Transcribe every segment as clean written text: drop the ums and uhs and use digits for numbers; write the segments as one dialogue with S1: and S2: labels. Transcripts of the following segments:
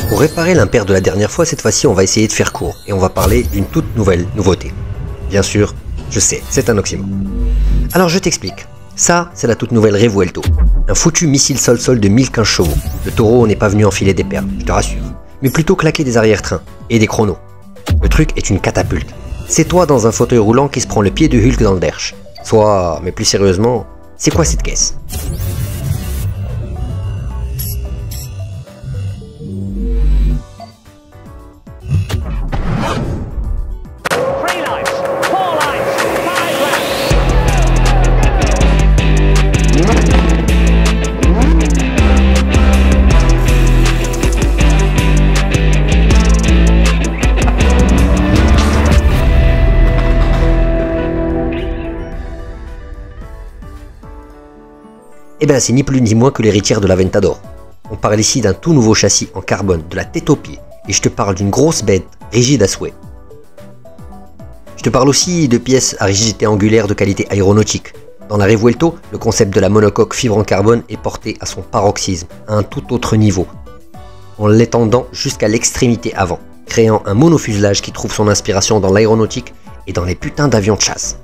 S1: Pour réparer l'impair de la dernière fois, cette fois-ci on va essayer de faire court et on va parler d'une toute nouvelle nouveauté. Bien sûr, je sais, c'est un oxymore. Alors je t'explique. Ça, c'est la toute nouvelle Revuelto. Un foutu missile sol-sol de 1015 chevaux. Le taureau n'est pas venu enfiler des perles, je te rassure. Mais plutôt claquer des arrière-trains et des chronos. Le truc est une catapulte. C'est toi dans un fauteuil roulant qui se prend le pied de Hulk dans le derche. Soit, mais plus sérieusement, c'est quoi cette caisse? Eh bien c'est ni plus ni moins que l'héritière de l'Aventador. On parle ici d'un tout nouveau châssis en carbone de la tête aux pieds, et je te parle d'une grosse bête rigide à souhait. Je te parle aussi de pièces à rigidité angulaire de qualité aéronautique. Dans la Revuelto, le concept de la monocoque fibre en carbone est porté à son paroxysme, à un tout autre niveau, en l'étendant jusqu'à l'extrémité avant, créant un monofuselage qui trouve son inspiration dans l'aéronautique et dans les putains d'avions de chasse.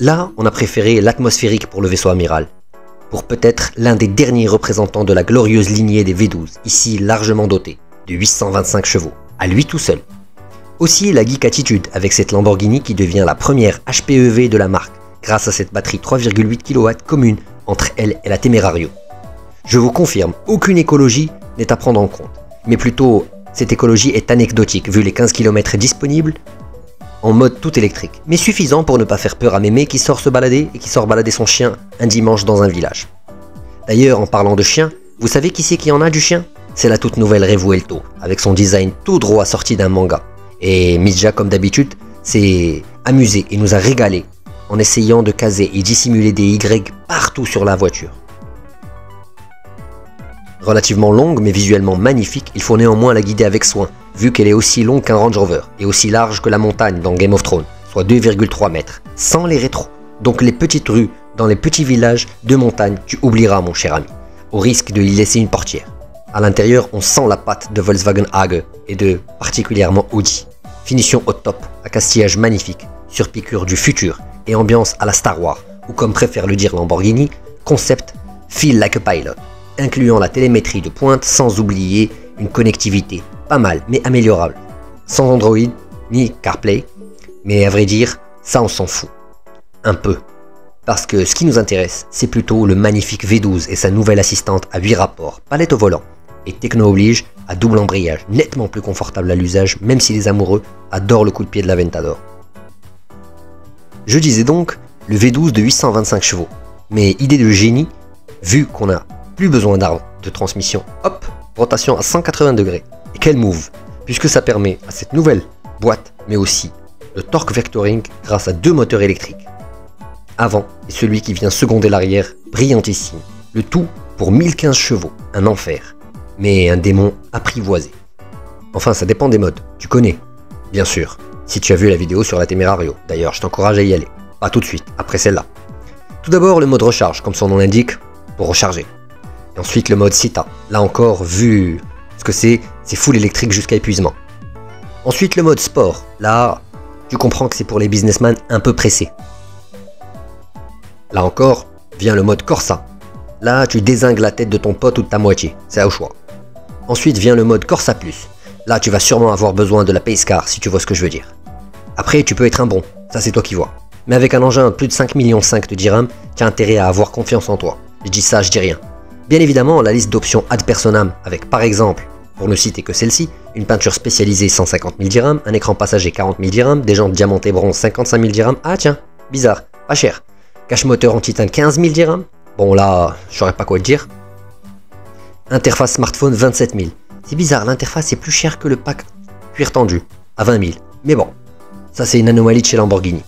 S1: Là, on a préféré l'atmosphérique pour le vaisseau amiral, pour peut-être l'un des derniers représentants de la glorieuse lignée des V12, ici largement doté, de 825 chevaux, à lui tout seul. Aussi la geek attitude avec cette Lamborghini qui devient la première HPEV de la marque, grâce à cette batterie 3,8 kW commune entre elle et la Temerario. Je vous confirme, aucune écologie n'est à prendre en compte, mais plutôt cette écologie est anecdotique vu les 15 km disponibles en mode tout électrique, mais suffisant pour ne pas faire peur à Mémé qui sort se balader et qui sort balader son chien un dimanche dans un village. D'ailleurs, en parlant de chien, vous savez qui c'est qui en a du chien? C'est la toute nouvelle Revuelto, avec son design tout droit sorti d'un manga. Et Midja, comme d'habitude, s'est amusé et nous a régalé en essayant de caser et dissimuler des Y partout sur la voiture. Relativement longue mais visuellement magnifique, il faut néanmoins la guider avec soin, vu qu'elle est aussi longue qu'un Range Rover et aussi large que la montagne dans Game of Thrones, soit 2,3 mètres, sans les rétros. Donc les petites rues, dans les petits villages de montagne, tu oublieras mon cher ami, au risque de y laisser une portière. À l'intérieur, on sent la patte de Volkswagen Hage et de particulièrement Audi. Finition au top, à castillage magnifique, sur piqûre du futur et ambiance à la Star Wars, ou comme préfère le dire Lamborghini, concept Feel Like a Pilot, incluant la télémétrie de pointe sans oublier une connectivité pas mal mais améliorable, sans Android ni CarPlay, mais à vrai dire, ça on s'en fout, un peu. Parce que ce qui nous intéresse, c'est plutôt le magnifique V12 et sa nouvelle assistante à 8 rapports, palette au volant, et techno oblige à double embrayage, nettement plus confortable à l'usage, même si les amoureux adorent le coup de pied de l'Aventador. Je disais donc, le V12 de 825 chevaux, mais idée de génie, vu qu'on n'a plus besoin d'arbre de transmission, hop, rotation à 180 degrés, et quel move, puisque ça permet à cette nouvelle boîte, mais aussi le torque vectoring grâce à 2 moteurs électriques. Avant, et celui qui vient seconder l'arrière, brillantissime. Le tout pour 1015 chevaux, un enfer, mais un démon apprivoisé. Enfin, ça dépend des modes, tu connais, bien sûr, si tu as vu la vidéo sur la Temerario. D'ailleurs, je t'encourage à y aller, pas tout de suite, après celle-là. Tout d'abord, le mode recharge, comme son nom l'indique, pour recharger. Et ensuite, le mode Cita, là encore, vu ce que c'est full électrique jusqu'à épuisement. Ensuite, le mode sport, là, tu comprends que c'est pour les businessmen un peu pressés. Là encore, vient le mode Corsa. Là, tu dézingues la tête de ton pote ou de ta moitié, c'est au choix. Ensuite vient le mode Corsa Plus. Là, tu vas sûrement avoir besoin de la Pace Car, si tu vois ce que je veux dire. Après, tu peux être un bon, ça c'est toi qui vois. Mais avec un engin de plus de 5,5 millions de dirhams, tu as intérêt à avoir confiance en toi. Je dis ça, je dis rien. Bien évidemment, la liste d'options ad personam, avec par exemple, pour ne citer que celle-ci, une peinture spécialisée 150 000 dirhams, un écran passager 40 000 dirhams, des jantes diamanté bronze 55 000 dirhams, ah tiens, bizarre, pas cher. Cache moteur en titane 15 000 dirhams, bon là, je saurais pas quoi te dire. Interface smartphone 27 000, c'est bizarre, l'interface est plus chère que le pack cuir tendu, à 20 000, mais bon, ça c'est une anomalie de chez Lamborghini.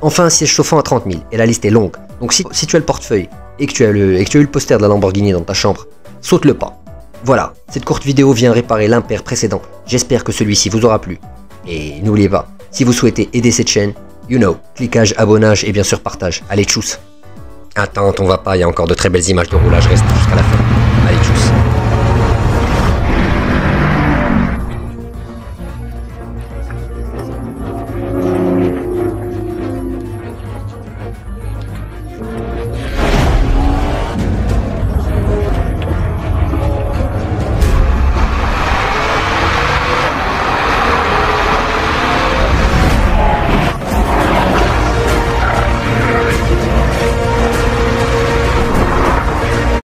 S1: Enfin, un siège chauffant à 30 000, et la liste est longue, donc si tu as le portefeuille, et que tu as eu le poster de la Lamborghini dans ta chambre, saute le pas. Voilà, cette courte vidéo vient réparer l'impair précédent, j'espère que celui-ci vous aura plu. Et n'oubliez pas, si vous souhaitez aider cette chaîne, you know, cliquage, abonnage et bien sûr partage. Allez, tchuss. Attends, on va pas, il y a encore de très belles images de roulage, reste jusqu'à la fin.